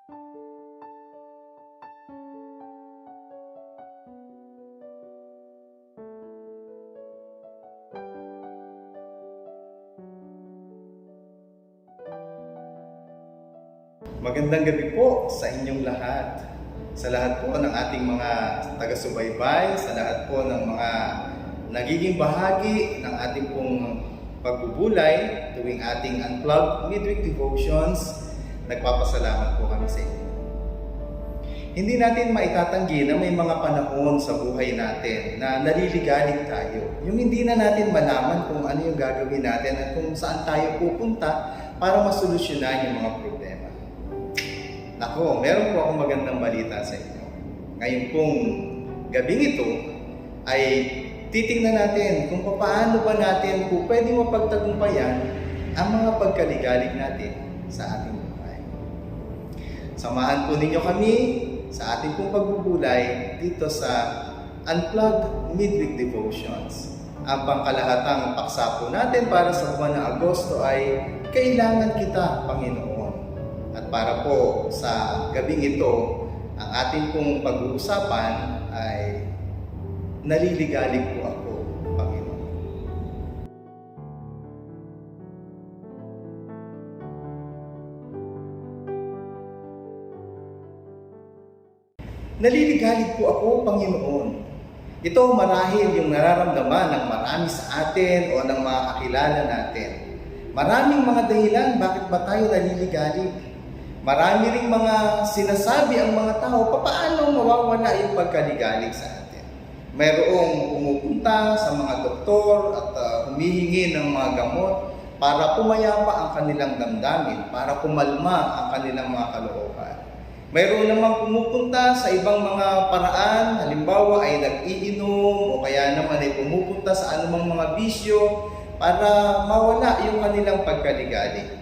Magandang gabi po sa inyong lahat. Sa lahat po ng ating mga taga-subaybay, sa lahat po ng mga nagiging bahagi ng ating pong pagbubulay tuwing ating Unplugged Midweek Devotions, nagpapasalamat po kami sa inyo. Hindi natin maitatanggi na may mga panahon sa buhay natin na naliligalig tayo. Yung hindi na natin malaman kung ano yung gagawin natin at kung saan tayo pupunta para masolusyonan yung mga problema. Ako, meron po akong magandang balita sa inyo. Ngayon pong gabing ito ay titingnan natin kung paano ba natin kung pwede mapagtagumpayan ang mga pagkaligalig natin sa ating buhay. Samahan po ninyo kami sa ating pong pagbubulay dito sa Unplugged Midweek Devotions. Ang pangkalahatang paksa po natin para sa buwan ng Agosto ay Kailangan Kita, Panginoon. At para po sa gabing ito, ang ating pong pag-uusapan ay Naliligalig po ako, Panginoon. Naliligalig po ako, Panginoon. Ito marahil yung nararamdaman ng marami sa atin o ng mga kakilala natin. Maraming mga dahilan bakit ba tayo naliligalig. Marami ring mga sinasabi ang mga tao paano mawawala yung pagkaligalig sa atin. Mayroong pumupunta sa mga doktor at humihingi ng mga gamot para pumayapa ang kanilang damdamin, para kumalma ang kanilang mga kalooban. Mayroon namang pumupunta sa ibang mga paraan, halimbawa ay nag-iinom o kaya naman ay pumupunta sa anumang mga bisyo para mawala yung kanilang pagkaligalig.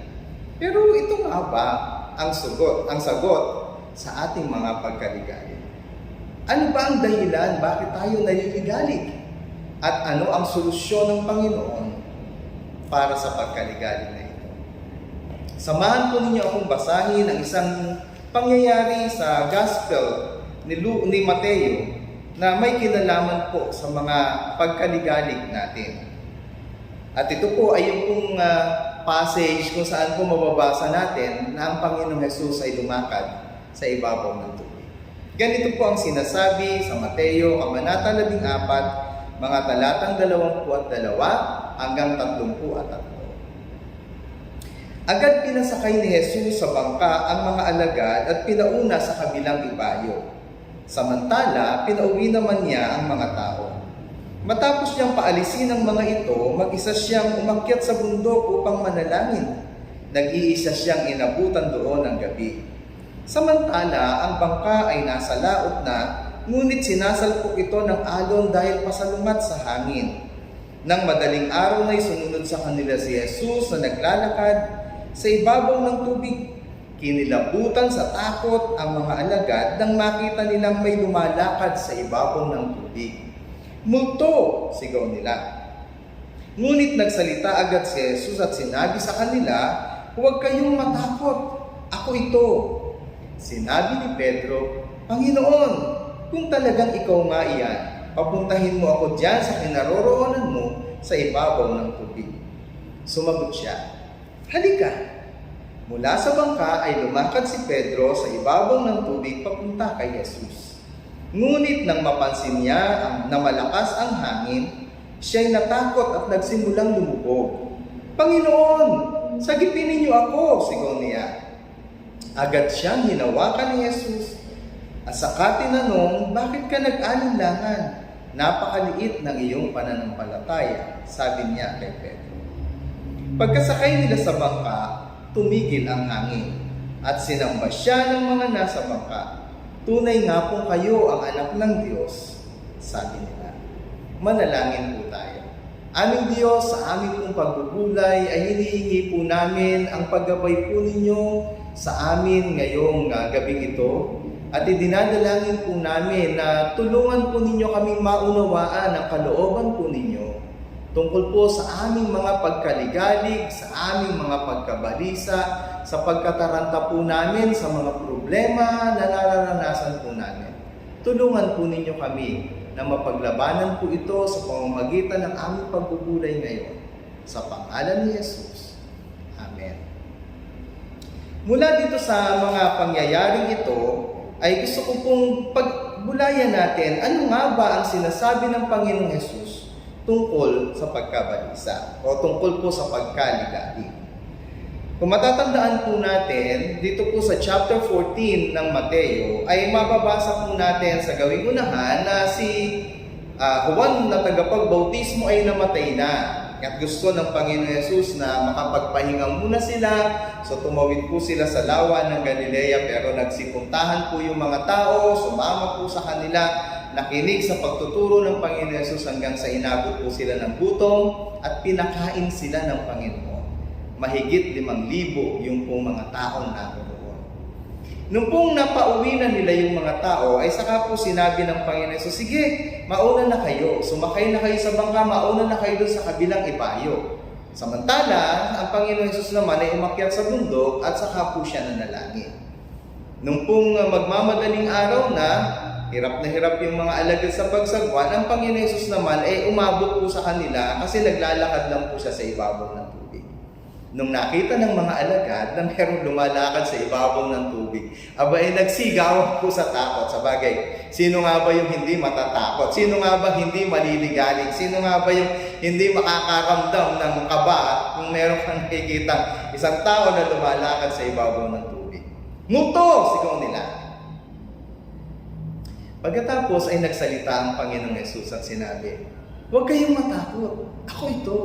Pero ito nga ba ang sagot sa ating mga pagkaligalig? Ano ba ang dahilan bakit tayo naliligalig? At ano ang solusyon ng Panginoon para sa pagkaligalig na ito? Samahan po ninyo akong basahin ang isang pangyayari sa Gospel ni Mateo na may kinalaman po sa mga pagkaligalig natin. At ito po ay yung pong passage kung saan po mababasa natin na ang Panginoong Hesus ay lumakad sa ibabaw ng tubig. Ganito po ang sinasabi sa Mateo, Kabanata 14, mga talatang 22 hanggang 33. Agad pinasakay ni Jesus sa bangka ang mga alagad at pinauna sa kabilang ibayo. Samantala, pinauwi naman niya ang mga tao. Matapos niyang paalisin ang mga ito, mag-isa siyang umakyat sa bundok upang manalangin. Nag-iisa siyang inabutan doon ng gabi. Samantala, ang bangka ay nasa laot na, ngunit sinasalpok ito ng alon dahil pasalungat sa hangin. Nang madaling araw na sumunod sa kanila si Jesus na naglalakad sa ibabaw ng tubig. Kinilabutan sa takot ang mga alagad nang makita nilang may lumalakad sa ibabaw ng tubig. Multo! Sigaw nila. Ngunit nagsalita agad si Jesus at sinabi sa kanila, huwag kayong matakot, ako ito. Sinabi ni Pedro, Panginoon, kung talagang ikaw nga iyan, papuntahin mo ako diyan sa kinaroroonan mo sa ibabaw ng tubig. Sumagot siya, halika. Mula sa bangka ay lumakad si Pedro sa ibabaw ng tubig papunta kay Jesus. Ngunit nang mapansin niya na malakas ang hangin, siya'y natakot at nagsimulang lumubog. Panginoon, sagipin ninyo ako, sigaw niya. Agad siyang hinawakan ni Jesus at saka tinanong, bakit ka nag-alinlangan? Napakaliit ng iyong pananampalataya, sabi niya kay Pedro. Pagkasakay nila sa bangka, tumigil ang hangin at sinamba siya ng mga nasa bangka. Tunay nga pong kayo ang anak ng Diyos, sabi nila. Manalangin po tayo. Aming Diyos, sa aming pong pagbubulay ay hinihingi po namin ang paggabay po ninyo sa amin ngayong gabing ito. At idinadalangin po namin na tulungan po ninyo kaming maunawaan ang kalooban po ninyo tungkol po sa aming mga pagkaligalig, sa aming mga pagkabalisa, sa pagkataranta po namin sa mga problema na nararanasan po namin. Tulungan po ninyo kami na mapaglabanan po ito sa pamamagitan ng aming pagbubulay ngayon. Sa pangalan ni Jesus. Amen. Mula dito sa mga pangyayaring ito, ay gusto ko pong pagbulayan natin ano nga ba ang sinasabi ng Panginoong Jesus tungkol sa pagkabalisa o tungkol po sa pagkaligalig. Kung matatandaan po natin, dito po sa chapter 14 ng Mateo, ay mababasa po natin sa gawing unahan na si Juan na tagapagbautismo ay namatay na. At gusto ng Panginoon Jesus na makapagpahinga muna sila. So tumawid po sila sa lawa ng Galilea, pero nagsipuntahan po yung mga tao, sumama po sa kanila, nakinig sa pagtuturo ng Panginoon Jesus hanggang sa inabot po sila ng gutom at pinakain sila ng Panginoon. Mahigit 5,000 yung pong mga taong naroon. Nung pong napauwi na nila yung mga tao, ay saka po sinabi ng Panginoon Jesus, sige, mauna na kayo. Sumakay na kayo sa bangka, mauna na kayo doon sa kabilang ibayo. Samantala, ang Panginoon Jesus naman ay umakyat sa bundok at saka po siya nanalangin. Nung pong magmamadaling araw na hirap yung mga alagad sa pagsagwan, ang Panginoon Jesus naman ay umabot po sa kanila kasi naglalakad lang po siya sa ibabaw ng tubig. Nung nakita ng mga alagad na mayroong lumalakad sa ibabaw ng tubig, ay nagsigaw po sa takot. Sa bagay, sino nga ba yung hindi matatakot? Sino nga ba hindi maliligalig? Sino nga ba yung hindi makakaramdam ng kaba kung meron kang nakikita isang tao na lumalakad sa ibabaw ng tubig? Multo! Sigaw nila. Pagkatapos ay nagsalita ang Panginoong Jesus at sinabi, huwag kayong matakot. Ako ito.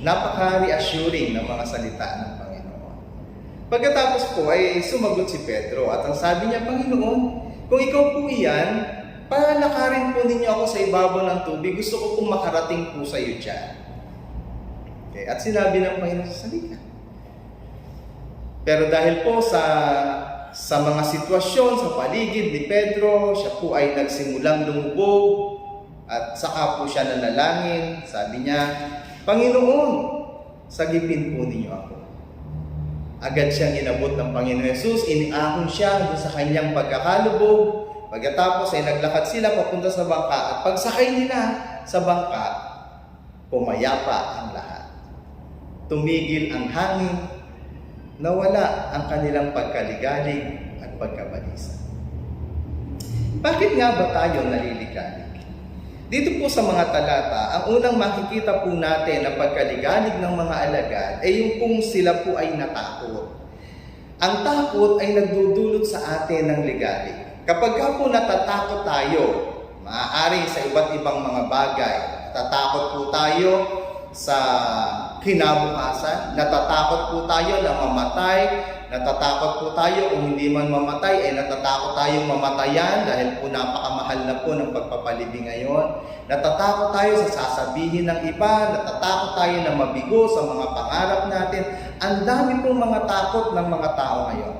Napaka-reassuring ng mga salita ng Panginoon. Pagkatapos po ay sumagot si Pedro at ang sabi niya, Panginoon, kung ikaw po iyan, palakarin po ninyo ako sa ibabaw ng tubig. Gusto ko pong makarating po sa iyo dyan. Okay. At sinabi ng Panginoon, salika. Pero dahil po sa mga sitwasyon sa paligid ni Pedro, siya po ay nagsimulang lumubog at saka po siya nanalangin. Sabi niya, Panginoon, sagipin po ninyo ako. Agad siyang inabot ng Panginoon Jesus, iniahon siya doon sa kanyang pagkakalubog. Pagkatapos ay naglakad sila papunta sa bangka at pagsakay nila sa bangka, pumayapa ang lahat. Tumigil ang hangin, nawala ang kanilang pagkaligalig at pagkabalisa. Bakit nga ba tayo naliligalig? Dito po sa mga talata, ang unang makikita po natin na pagkaligalig ng mga alagad ay yung kung sila po ay natakot. Ang takot ay nagdudulot sa atin ng ligalig. Kapag po natatakot tayo, maaari sa iba't ibang mga bagay, natatakot po tayo sa kinabukasan, natatakot po tayo na mamatay, natatakot po tayo kung hindi man mamatay, ay natatakot tayong mamatayan dahil po napakamahal na po ng pagpapalibing ngayon. Natatakot tayo sa sasabihin ng iba, natatakot tayo na mabigo sa mga pangarap natin. Ang dami pong mga takot ng mga tao ngayon.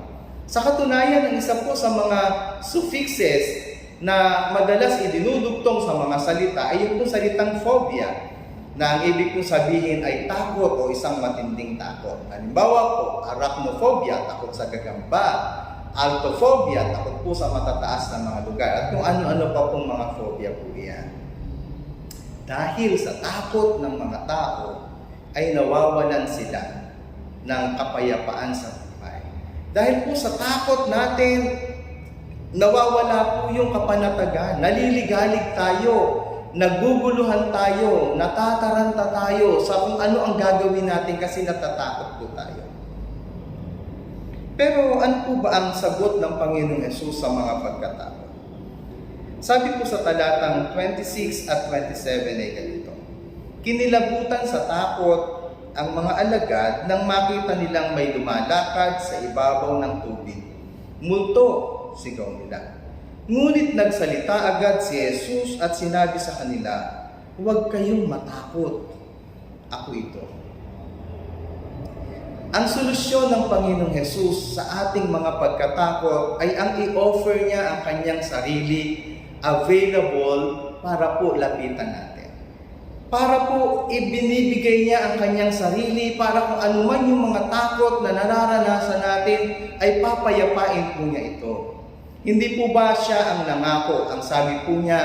Sa katunayan, ang isa po sa mga suffixes na madalas idinudugtong sa mga salita ay yung pong salitang phobia, na ang ibig kong sabihin ay takot o isang matinding takot. Halimbawa po, arachnophobia, takot sa gagamba. Altophobia, takot po sa matataas na mga lugar. At kung ano-ano pa pong mga phobia po yan. Dahil sa takot ng mga tao, ay nawawalan sila ng kapayapaan sa buhay. Dahil po sa takot natin, nawawala po yung kapanatagan. Naliligalig tayo. Naguguluhan tayo, natataranta tayo sa kung ano ang gagawin natin kasi natatakot po tayo. Pero ano po ba ang sagot ng Panginoong Jesus sa mga pagkatakot? Sabi po sa talatang 26 at 27 ay ganito, kinilabutan sa takot ang mga alagad nang makita nilang may lumalakad sa ibabaw ng tubig. Multo, sigaw nila. Ngunit nagsalita agad si Jesus at sinabi sa kanila, huwag kayong matakot. Ako ito. Ang solusyon ng Panginoong Jesus sa ating mga pagkatakot ay ang i-offer niya ang kanyang sarili available para po lapitan natin. para po ibinibigay niya ang kanyang sarili para kung anuman yung mga takot na nararanasan natin ay papayapain po niya ito. Hindi po ba siya ang nangako? Ang sabi po niya,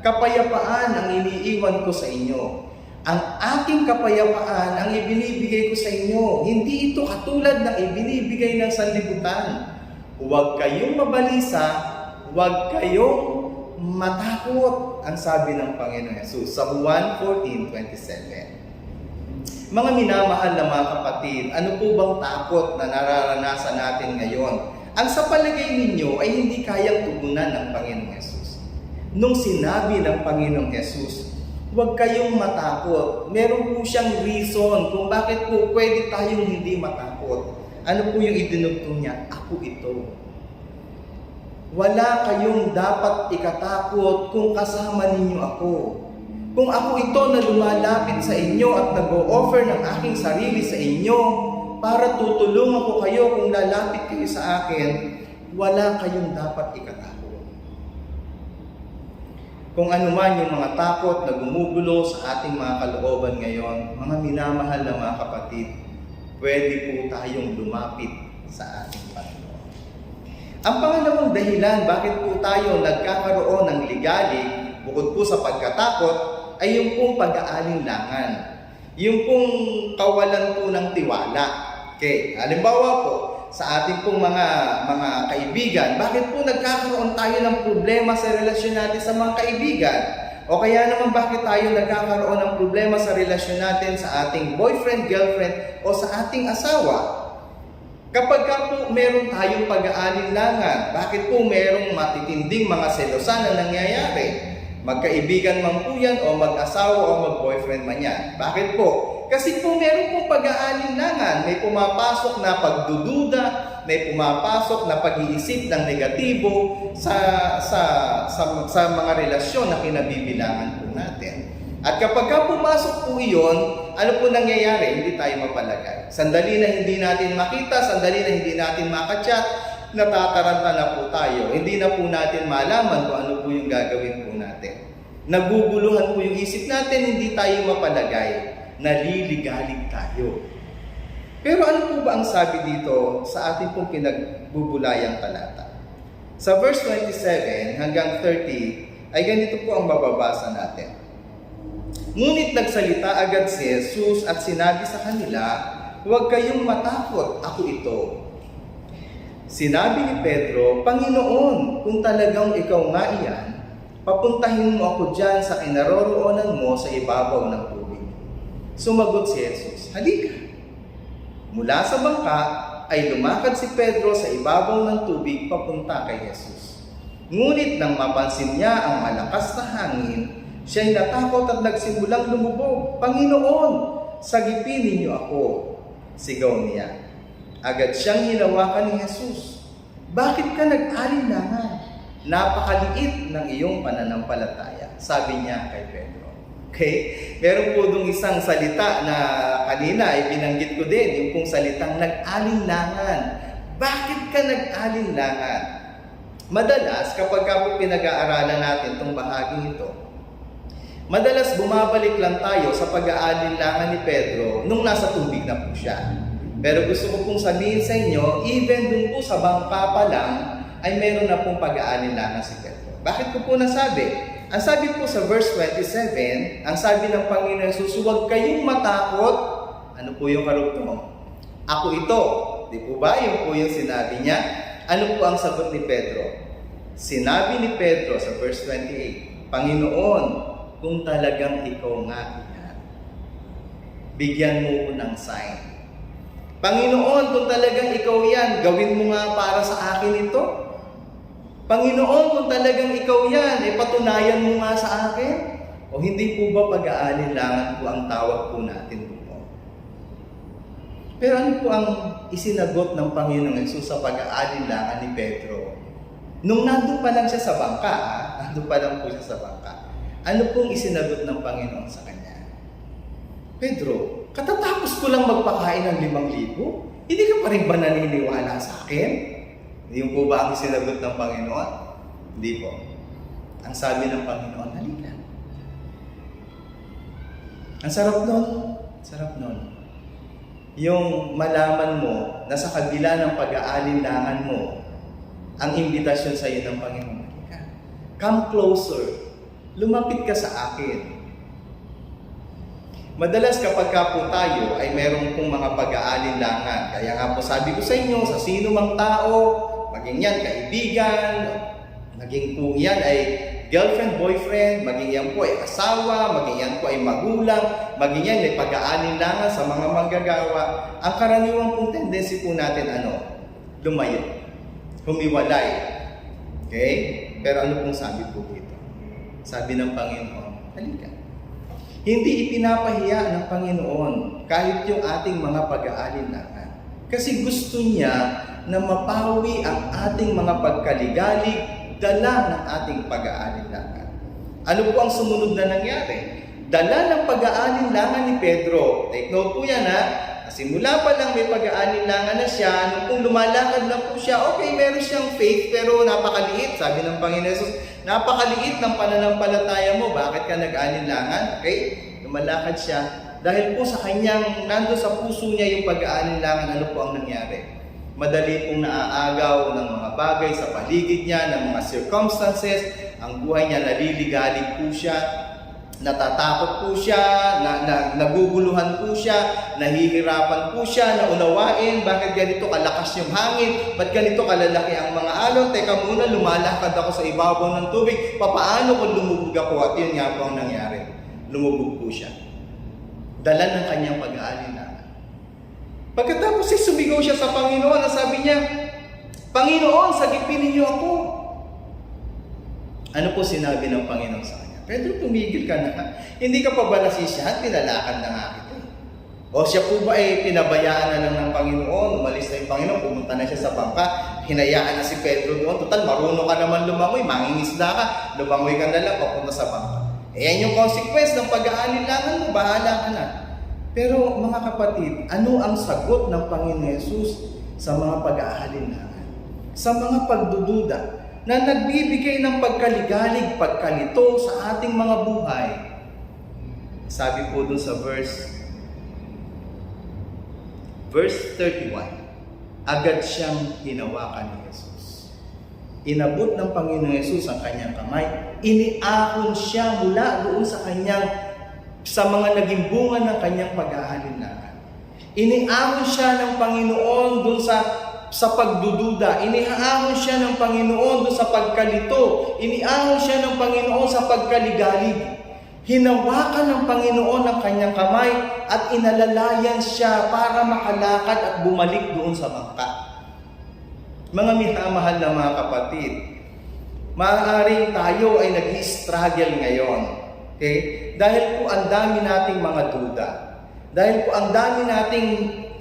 kapayapaan ang iniiwan ko sa inyo. Ang aking kapayapaan ang ibinibigay ko sa inyo. Hindi ito katulad ng ibinibigay ng sanlibutan. Huwag kayong mabalisa, huwag kayong matakot, ang sabi ng Panginoon Hesus sa Juan 14:27. Mga minamahal na mga kapatid, ano po bang takot na nararanasan natin ngayon? Ang sa palagay ninyo ay hindi kayang tugunan ng Panginoong Hesus. Nung sinabi ng Panginoong Hesus, huwag kayong matakot, meron po siyang reason kung bakit po pwede tayong hindi matakot. Ano po yung idinugtong niya? Ako ito. Wala kayong dapat ikatakot kung kasama ninyo ako. Kung ako ito na lumalapit sa inyo at nag-o-offer ng aking sarili sa inyo para tutulungan ko kayo kung lalapit kayo sa akin, wala kayong dapat ikatakot. Kung ano man yung mga takot na gumugulo sa ating mga kalooban ngayon, mga minamahal na mga kapatid, pwede po tayong lumapit sa ating Panginoon. Ang pangalawang dahilan bakit po tayo nagkakaroon ng ligalig, bukod po sa pagkatakot, ay yung pong pag-aalinlangan. Yung pong kawalan po ng tiwala. Okay, halimbawa po, sa ating pong mga kaibigan, bakit po nagkakaroon tayo ng problema sa relasyon natin sa mga kaibigan? O kaya naman bakit tayo nagkakaroon ng problema sa relasyon natin sa ating boyfriend, girlfriend, o sa ating asawa? Kapag po meron tayong pag-aalinlangan, bakit po merong matitinding mga selosan na nangyayari? Magkaibigan man po yan o mag-asawa o mag-boyfriend man yan. Bakit po? Kasi po meron pong pag-aalinlangan, may pumapasok na pagdududa, may pumapasok na pag-iisip ng negatibo sa mga relasyon na kinabibilangan po natin. At kapag pumasok po iyon, ano po nangyayari? Hindi tayo mapalagay. Sandali na hindi natin makita, sandali na hindi natin makachat, natataranta na po tayo. Hindi na po natin malaman kung ano po yung gagawin po natin. Naguguluhan po yung isip natin, hindi tayo mapalagay. Naliligalig tayo. Pero ano po ba ang sabi dito sa ating pong pinagbubulayang talata? Sa verse 27 hanggang 30, ay ganito po ang mababasa natin. Ngunit nagsalita agad si Jesus at sinabi sa kanila, huwag kayong matakot, ako ito. Sinabi ni Pedro, Panginoon, kung talagang ikaw nga iyan, papuntahin mo ako dyan sa kinaroroonan mo sa ibabaw ng tubig. Sumagot si Jesus, halika. Mula sa bangka ay lumakad si Pedro sa ibabaw ng tubig papunta kay Jesus. Ngunit nang mapansin niya ang malakas na hangin, siya'y natakot at nagsimulang lumubog. Panginoon, sagipin ninyo ako. Sigaw niya. Agad siyang hinawakan ni Jesus. Bakit ka nag-alinlangan? Napakaliit ng iyong pananampalataya. Sabi niya kay Pedro. Okay? Meron po dong isang salita na kanina ay binanggit ko din. Yung pong salitang nag-alinlangan. Bakit ka nag-alinlangan? Madalas, kapag po pinag-aaralan natin itong bahaging ito, madalas bumabalik lang tayo sa pag-aalinlangan ni Pedro nung nasa tubig na po siya. Pero gusto ko pong sabihin sa inyo, even dun po sa bangka pa lang, ay meron na pong pag-aalinlangan si Pedro. Bakit ko po nasabi? Ang sabi po sa verse 27, ang sabi ng Panginoon Jesus, huwag kayong matakot. Ano po yung karugtong? Ako ito. Di po ba? Yung po yung sinabi niya. Ano po ang sagot ni Pedro? Sinabi ni Pedro sa verse 28, Panginoon, kung talagang ikaw nga iyan, bigyan mo ko ng sign. Panginoon, kung talagang ikaw yan, gawin mo nga para sa akin ito. Panginoon, kung talagang ikaw yan, patunayan mo nga sa akin. O hindi po ba pag-aalinlangan po ang tawag po natin po? Pero ano po ang isinagot ng Panginoong Hesus sa pag-aalinlangan ni Pedro? Nung nandun pa lang siya sa bangka, nandun pa lang po siya sa bangka, ano pong isinagot ng Panginoon sa kanya? Pedro, katatapos ko lang magpakain ng 5,000, hindi ka pa rin ba naniniwala sa akin? Yung po ba ang isinagot ng Panginoon? Hindi po. Ang sabi ng Panginoon, halika. Ang sarap nun. Sarap nun. Yung malaman mo na sa kabila ng pag-aalinlangan mo, ang imbitasyon sa iyo ng Panginoon. Come closer. Lumapit ka sa akin. Madalas kapag ka po tayo ay meron pong mga pag-aalinlangan. Kaya nga po sabi ko sa inyo, sa sino mang tao, maging yan kaibigan, maging po yan ay girlfriend, boyfriend, maging yan po ay asawa, maging yan po ay magulang, maging yan ay pag-aalinlangan sa mga manggagawa. Ang karaniwang pong tendency po natin, lumayo, humiwalay. Okay? Pero ano pong sabi po dito? Sabi ng Panginoon, halika. Hindi ipinapahiya ng Panginoon kahit yung ating mga pag-aalinlangan. Kasi gusto niya na mapawi ang ating mga pagkaligalig, dala ng ating pag-aalinlangan. Ano po ang sumunod na nangyari? Dala ng pag-aalinlangan ni Pedro. Take note po yan, ha? Simula pa lang may pag-aalinlangan na siya, nung kung lumalakad na po siya, okay, meron siyang faith, pero napakaliit. Sabi ng Panginoon Jesus, napakaliit ng pananampalataya mo, bakit ka nag-aalinlangan? Okay, lumalakad siya. Dahil po sa kanyang, nando sa puso niya yung pag-aalinlangan, ano po ang nangyari? Madali pong naaagaw ng mga bagay sa paligid niya, ng mga circumstances, ang buhay niya naliligalig po siya, natatakot po siya, naguguluhan po siya, nahihirapan po siya, naunawain, bakit ganito kalakas yung hangin, ba't ganito kalalaki ang mga alon, teka muna, lumalakad ako sa ibabaw ng tubig, papaano kung lumubog ako? At yun nga po ang nangyari, lumubog po siya. Dala ng kanyang pag-aalinlangan. Pagkatapos sumigaw siya sa Panginoon, at sabi niya, Panginoon, sagipin ninyo ako. Ano po sinabi ng Panginoon sa kanya? Pedro, tumigil ka na. Hindi ka pa ba nasisiyahan? Pinalakad na nga kita. O siya po ba ay pinabayaan na lang ng Panginoon? Umalis na yung Panginoon, pumunta na siya sa bangka, hinayaan na si Pedro doon. Total, marunong ka naman lumangoy, mangingisda ka, lumangoy ka na lang, papunta sa bangka. Yan yung consequence ng pag-aalinlangan mo, bahala ka na. Pero mga kapatid, ano ang sagot ng Panginoon Jesus sa mga pag-aalinlangan? Sa mga pagdududa na nagbibigay ng pagkaligalig, pagkalito sa ating mga buhay. Sabi po dun sa verse 31, agad siyang hinawakan ni Jesus. Inabot ng Panginoon Jesus ang kanyang kamay, iniahon siya mula doon sa mga naging bunga ng kanyang pag-aalinlangan. Iniahon siya ng Panginoon doon sa pagdududa, iniahon siya ng Panginoon doon sa pagkalito, iniahon siya ng Panginoon sa pagkaligalig. Hinawakan ng Panginoon ang kanyang kamay at inalalayan siya para makalakad at bumalik doon sa bangka. Mga minamahal na mga kapatid, maaaring tayo ay nag-i-struggle ngayon. Okay? Dahil po ang dami nating mga duda. Dahil po ang dami nating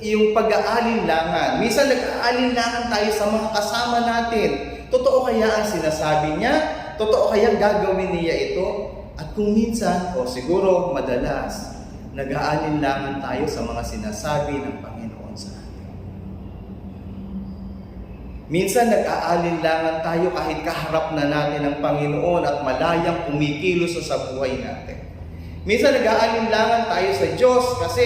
yung pag-aalinlangan. Minsan nag-aalinlangan tayo sa mga kasama natin. Totoo kaya ang sinasabi niya? Totoo kaya gagawin niya ito? At kung minsan, o siguro madalas, nag-aalinlangan tayo sa mga sinasabi ng Panginoon sa atin. Minsan nag-aalinlangan tayo kahit kaharap na natin ang Panginoon at malayang kumikilos sa buhay natin. Minsan nag-aalinlangan tayo sa Diyos kasi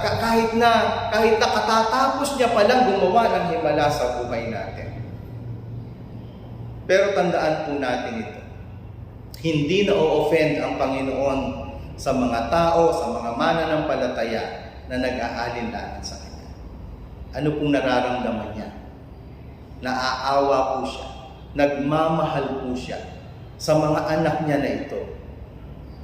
kahit na katatapos niya palang gumawa ng himala sa buhay natin. Pero tandaan po natin ito. Hindi na o-offend ang Panginoon sa mga tao, sa mga mananampalataya na nag-aalinlangan sa Kanya. Ano pong nararamdaman niya? Naaawa po siya. Nagmamahal po siya sa mga anak niya na ito.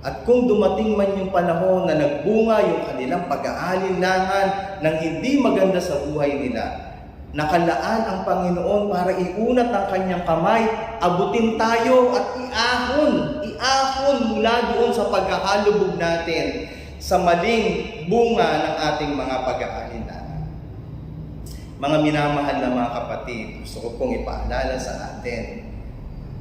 At kung dumating man yung panahon na nagbunga yung kanilang pag-aalinlangan ng hindi maganda sa buhay nila, nakalaan ang Panginoon para iunat ang kanyang kamay, abutin tayo at iahon mula doon sa pagkakalubog natin sa maling bunga ng ating mga pag-aalinlangan. Mga minamahal na mga kapatid, gusto ko pong ipaalala sa atin,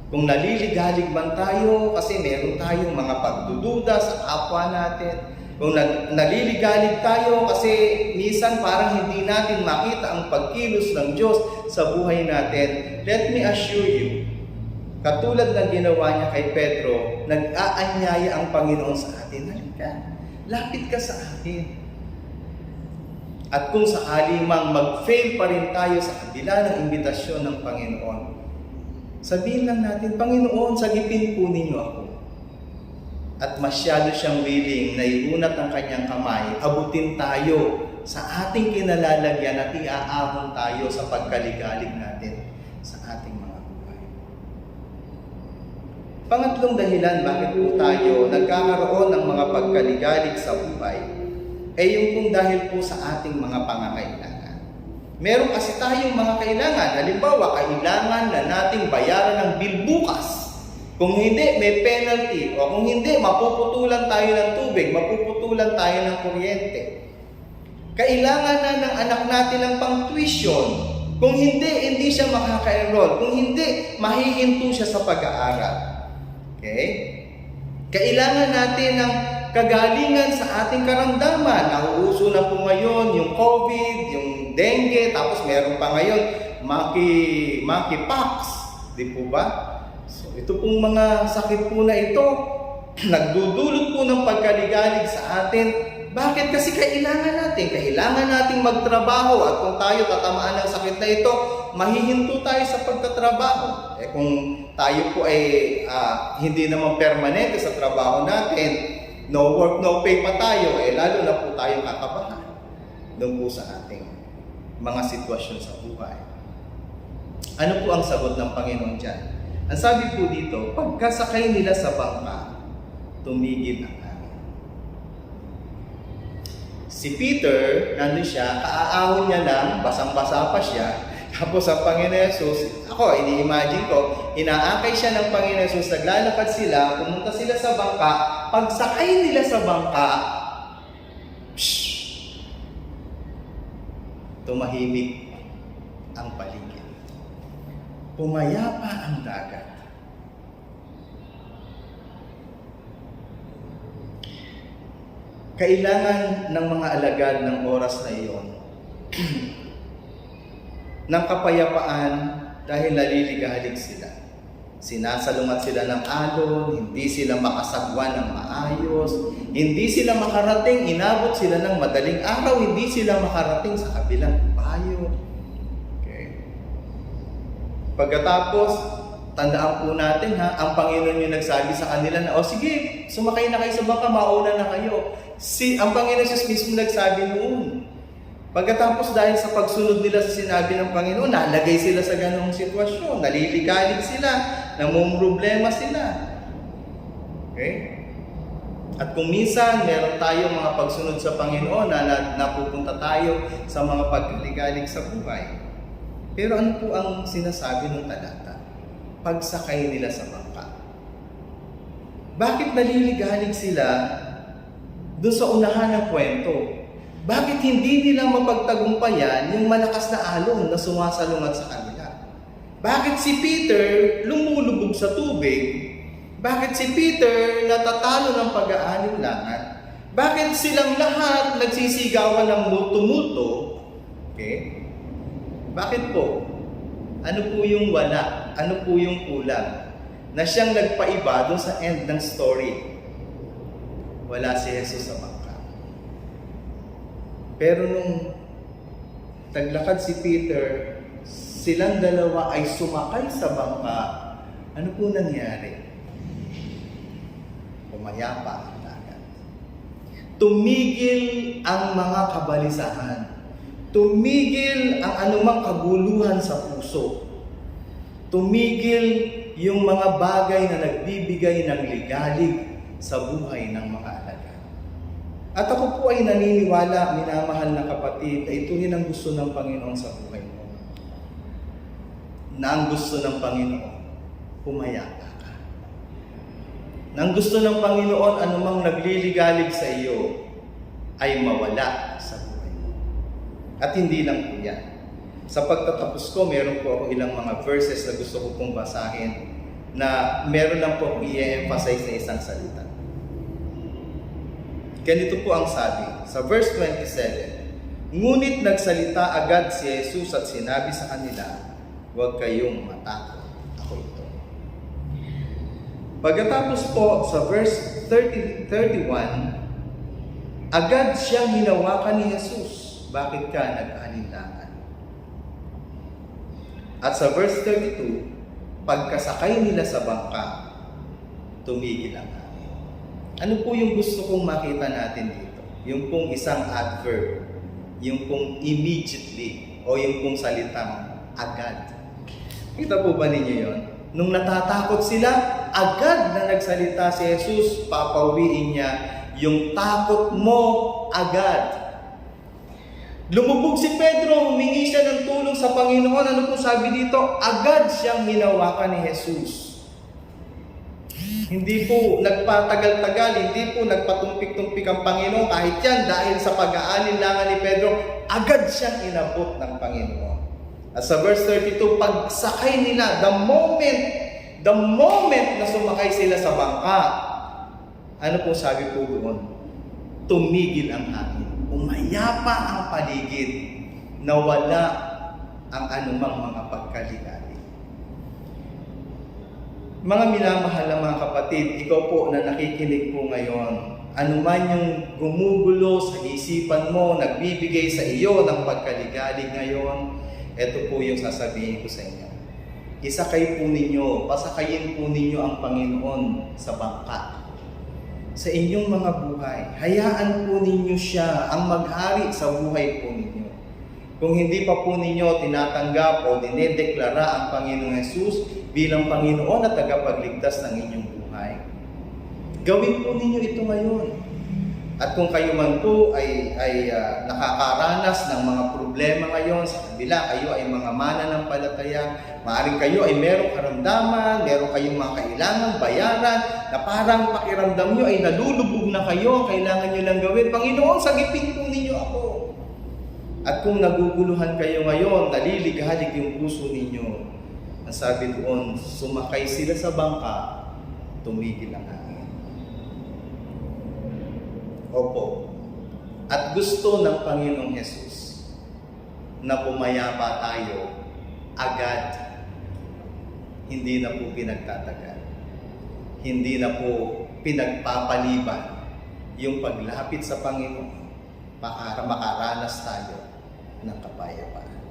kung naliligalig man tayo kasi meron tayong mga pagdududa sa kapwa natin, kung naliligalig tayo kasi minsan parang hindi natin makita ang pagkilos ng Diyos sa buhay natin, let me assure you, katulad ng ginawa niya kay Pedro, nag-aanyaya ang Panginoon sa atin. Halika, lapit ka sa akin. At kung sakali mang mag-fail pa rin tayo sa kabila ng imbitasyon ng Panginoon, sabihin lang natin, Panginoon, sagipin po ninyo ako. At masyado siyang willing na iunat ng kanyang kamay, abutin tayo sa ating kinalalagyan at iaahon tayo sa pagkaligalig natin sa ating mga buhay. Pangatlong dahilan bakit po tayo nagkakaroon ng mga pagkaligalig sa buhay ay yung kung dahil po sa ating mga pangangailangan. Meron kasi tayong mga kailangan. Halimbawa, kailangan na nating bayaran ng bill bukas. Kung hindi, may penalty. O kung hindi, mapuputulan tayo ng tubig, mapuputulan tayo ng kuryente. Kailangan na ng anak natin ng pang-tuition. Kung hindi, hindi siya makaka-enroll. Kung hindi, mahihinto siya sa pag-aaral. Okay? Kailangan natin ng kagalingan sa ating karamdaman. Nauuso na po ngayon yung COVID, yung dengue, tapos meron pa ngayon monkeypox. Di po ba? So ito pong mga sakit po na ito, nagdudulot po ng pagkaligalig sa atin. Bakit? Kasi kailangan nating magtrabaho at kung tayo tatamaan ng sakit na ito, mahihinto tayo sa pagtatrabaho. Kung tayo po ay hindi naman permanente sa trabaho natin, no work, no pay pa tayo, lalo na po tayong kakabahan doon po sa ating mga sitwasyon sa buhay. Ano po ang sagot ng Panginoon dyan? Ang sabi po dito, pagkasakay nila sa bangka, tumigil ang hangin. Si Peter, nandun siya, kaaahon niya lang, basang-basa pa siya, tapos ang Panginoon Jesus, ako, ini-imagine ko, inaakay siya ng Panginoon Jesus, naglalakad sila, pumunta sila sa bangka, pagsakay nila sa bangka, tumahimik ang paligid. Pumayapa ang dagat. Kailangan ng mga alagad ng oras na iyon ng kapayapaan dahil naliligalig sila. Sinasalungat sila ng alon, hindi sila makasagwa ng maayos, hindi sila makarating, inabot sila ng madaling araw, hindi sila makarating sa kabilang bayo. Okay. Pagkatapos, tandaan po natin ang Panginoon yung nagsabi sa kanila na, sige, sumakay na kayo sa bangka, mauna na kayo. Ang Panginoon Jesus mismo nagsabi noon. Pagkatapos dahil sa pagsunod nila sa sinabi ng Panginoon, nalagay sila sa ganong sitwasyon, naliligalig sila, namumroblema sila. Okay? At kung minsan meron tayong mga pagsunod sa Panginoon na napupunta tayo sa mga pagkaligalig sa buhay. Pero ano po ang sinasabi ng talata? Pagsakay nila sa bangka. Bakit naliligalig sila doon sa unahan ng kwento? Bakit hindi nila mapagtagumpayan yung malakas na alon na sumasalungat sa kanila? Bakit si Peter lumulubog sa tubig? Bakit si Peter natatalo ng pag-aalinlangan? Bakit silang lahat nagsisigawan ng multo-multo? Okay? Bakit po? Ano po yung wala? Ano po yung kulang? Na siyang nagpaiba doon sa end ng story. Wala si Jesus sa bangka. Pero nung naglakad si Peter, silang dalawa ay sumakay sa bangka. Ano po nangyari? Pumayapa ang dagat. Tumigil ang mga kabalisahan. Tumigil ang anumang kaguluhan sa puso. Tumigil yung mga bagay na nagbibigay ng ligalig sa buhay ng mga alagad. At ako po ay naniniwala, minamahal na kapatid, na ito rin ang gusto ng Panginoon sa buhay mo. Na ang gusto ng Panginoon, pumayapa ka. Na ang gusto ng Panginoon, anumang nagliligalig sa iyo, ay mawala sa buhay mo. At hindi lang po yan. Sa pagtatapos ko, meron po akong ilang mga verses na gusto ko pong basahin na meron lang po akong i-emphasize na isang salita. Ganito po ang sabi sa verse 27, ngunit nagsalita agad si Jesus at sinabi sa kanila, huwag kayong matakot, ako ito. Pagkatapos po sa verse 31, Agad siyang hinawakan ni Jesus. Bakit ka nag-alinlangan? At sa verse 32, pagkasakay nila sa bangka, tumigil ang hangin. Ano po yung gusto kong makita natin dito? Yung pong isang adverb, yung pong immediately, o yung pong salitang agad. Kita po ba ninyo yun? Nung natatakot sila, agad na nagsalita si Jesus, papawiin niya yung takot mo agad. Lumubog si Pedro, humingi siya ng tulong sa Panginoon. Ano po sabi dito? Agad siyang hinawakan ni Jesus. Hindi po nagpatagal-tagal, hindi po nagpatumpik-tumpik ang Panginoon. Kahit yan, dahil sa pag-aalinlangan ni Pedro, agad siyang inabot ng Panginoon. At sa verse 32, pagsakay nila, the moment na sumakay sila sa bangka, ano po sabi po doon? Tumigil ang hangin. Umayapa ang paligid. Nawala ang anumang mga pagkaligali. Mga minamahal na mga kapatid, ikaw po na nakikinig po ngayon, anuman yung gumugulo sa isipan mo, nagbibigay sa iyo ng pagkaligali ngayon, ito po yung sasabihin ko sa inyo. Isakay po ninyo, pasakayin po ninyo ang Panginoon sa bangka. Sa inyong mga buhay, hayaan po ninyo siya ang maghari sa buhay po ninyo. Kung hindi pa po ninyo tinatanggap o dinedeklara ang Panginoong Hesus bilang Panginoon at tagapagligtas ng inyong buhay, gawin po ninyo ito ngayon. At kung kayo man po ay nakakaranas ng mga problema ngayon sa kabila, kayo ay mga mananampalataya, maaaring kayo ay merong karamdaman, meron kayong mga kailangang bayaran, na parang pakiramdam nyo ay nalulubog na kayo, kailangan nyo lang gawin. Panginoon, sagipin po ninyo ako. At kung naguguluhan kayo ngayon, nalilighalig yung puso ninyo, ang sabi doon, sumakay sila sa bangka, tumigil ang hangin. Opo. At gusto ng Panginoong Hesus na pumayapa tayo agad. Hindi na po pinagtatagal. Hindi na po pinagpapaliban yung paglapit sa Panginoon para makaranas tayo ng kapayapaan.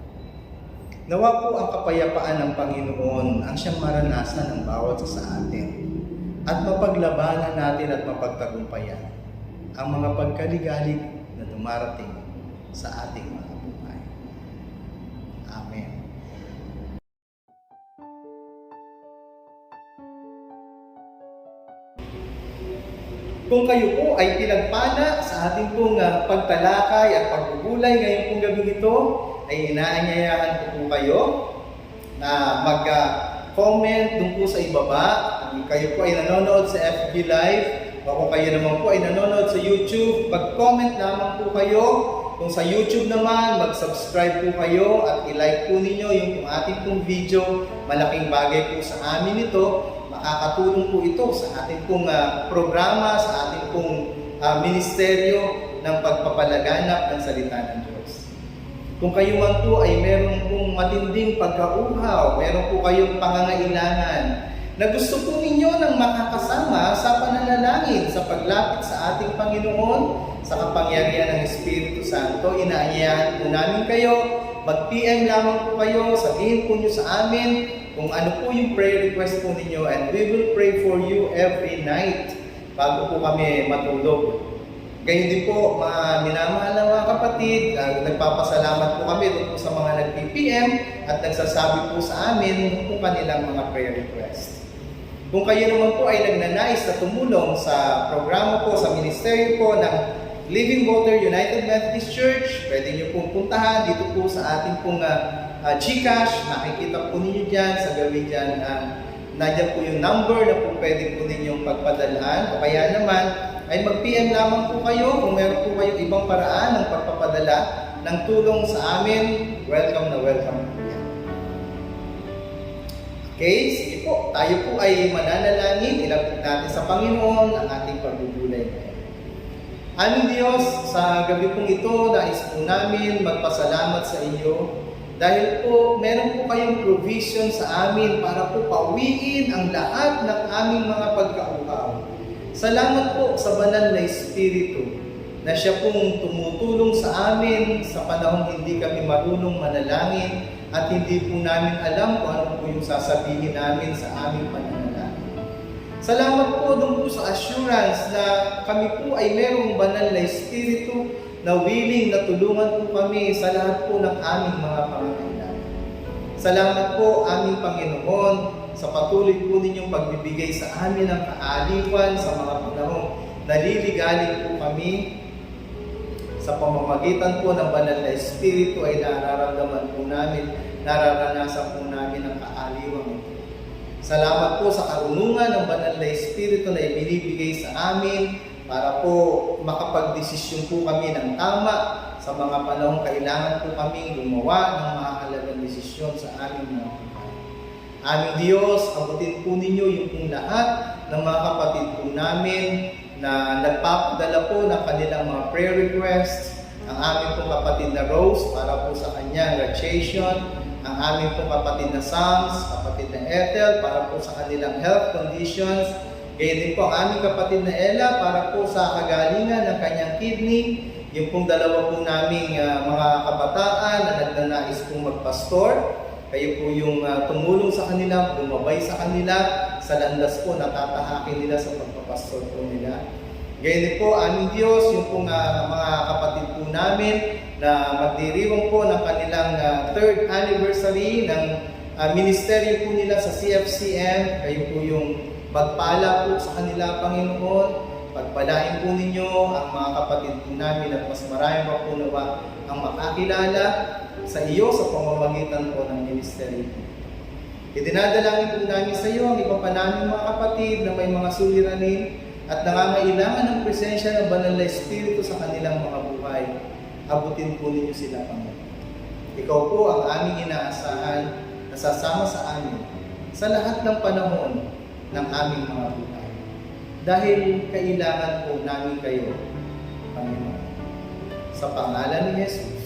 Nawa po ang kapayapaan ng Panginoon ang siyang maranasan ng bawat isa sa atin at mapaglabanan natin at mapagtagumpayan ang mga pagkaligalig na dumarating sa ating mga buhay. Amen. Kung kayo po ay pinagpala sa ating pong pagtalakay at pagbubulay ngayong pong gabi ito, ay inaanyayahan ko po kayo na mag-comment dun po sa ibaba. Kung kayo po ay nanonood sa FB Live, o kung kayo naman po ay nanonood sa YouTube, mag-comment lamang po kayo. Kung sa YouTube naman, mag-subscribe po kayo at i-like po ninyo yung ating pong video. Malaking bagay po sa amin ito. Makakatulong po ito sa ating pong programa, sa ating pong ministeryo ng pagpapalaganap ng salita ng Diyos. Kung kayo man po ay meron pong matinding pagkauhaw, meron po kayong pangangailangan, na gusto po ninyo ng makakasama sa pananalangin, sa paglapit sa ating Panginoon, sa kapangyarihan ng Espiritu Santo, inaanyayahan po namin kayo, mag-PM lamang po kayo, sabihin po nyo sa amin kung ano po yung prayer request po ninyo, and we will pray for you every night bago po kami matulog. Gayun din po, mga minamahal na mga kapatid, nagpapasalamat po kami doon po sa mga nag-PPM at nagsasabi po sa amin kung kanilang mga prayer request. Kung kayo naman po ay nagnanais na tumulong sa programa po, sa ministeryo po ng Living Water United Methodist Church, pwede nyo pong puntahan dito po sa ating pong GCash. Nakikita po ninyo dyan, sa gawin dyan, nandiyan po yung number na po pwede po ninyong pagpadalhan. O kaya naman, ay mag-PM lamang po kayo kung meron po kayong ibang paraan ng pagpapadala ng tulong sa amin. Welcome na welcome po yan. Okay, sige po. Tayo po ay mananalangin. Ilapit natin sa Panginoon ang ating pagbubulay ngayon. Aming Diyos, sa gabi pong ito, nais po namin magpasalamat sa iyo dahil po meron po kayong provision sa amin para po pawiin ang lahat ng aming mga pagkauhaw. Salamat po sa banal na Espiritu na siya pong tumutulong sa amin sa panahong hindi kami marunong manalangin at hindi po namin alam kung ano po yung sasabihin namin sa aming pananalangin. Salamat po doon po sa assurance na kami po ay merong banal na Espiritu na willing na tulungan po kami sa lahat po ng aming mga pangangailangan. Salamat po aming Panginoon sa patuloy po ninyong pagbibigay sa amin ng kaaliwan sa mga panahong naliligalig po kami. Sa pamamagitan po ng banal na Espiritu ay nararamdaman po namin, nararanasan po namin ang kaaliwang ito. Salamat po sa karunungan ng banal na Espiritu na ibinibigay sa amin para po makapagdesisyon po kami ng tama sa mga panahong kailangan po kami gumawa ng mahalagang desisyon sa aming mga buhay. Aming Diyos, abutin po ninyo yung pong lahat ng mga kapatid po namin na nagpapadala po ng kanilang mga prayer requests, ang aming pong kapatid na Rose para po sa kanyang graduation, ang aming pong kapatid na Sams, kapatid na Ethel para po sa kanilang health conditions, gayon din po ang aming kapatid na Ella para po sa kagalingan ng kanyang kidney, yung pong dalawa po naming mga kabataan na nagnanais pong magpastor, kayo po yung tumulong sa kanila, bumabay sa kanila, sa landas po natatahakin nila sa pagpapastor po nila. Gayon din po, aming Diyos, yung pong mga kapatid po namin na magdiriwang po ng kanilang 3rd anniversary ng ministeryo po nila sa CFCM. Kayo po yung pagpala po sa kanila, Panginoon. Pagpalain po ninyo ang mga kapatid po namin at mas marami pa po nawa ang makakilala sa iyo sa pamamagitan po ng ministeryo. Idinadalangin po namin sa iyo ang iba pa namin mga kapatid na may mga suliranin at nangangailangan ng presensya ng banal na Espiritu sa kanilang mga buhay. Abutin po ninyo sila, Panginoon. Ikaw po ang aming inaasahan na sasama sa amin sa lahat ng panahon ng aming mga buhay. Dahil kailangan po namin kayo, Panginoon. Sa pangalan ni Jesus.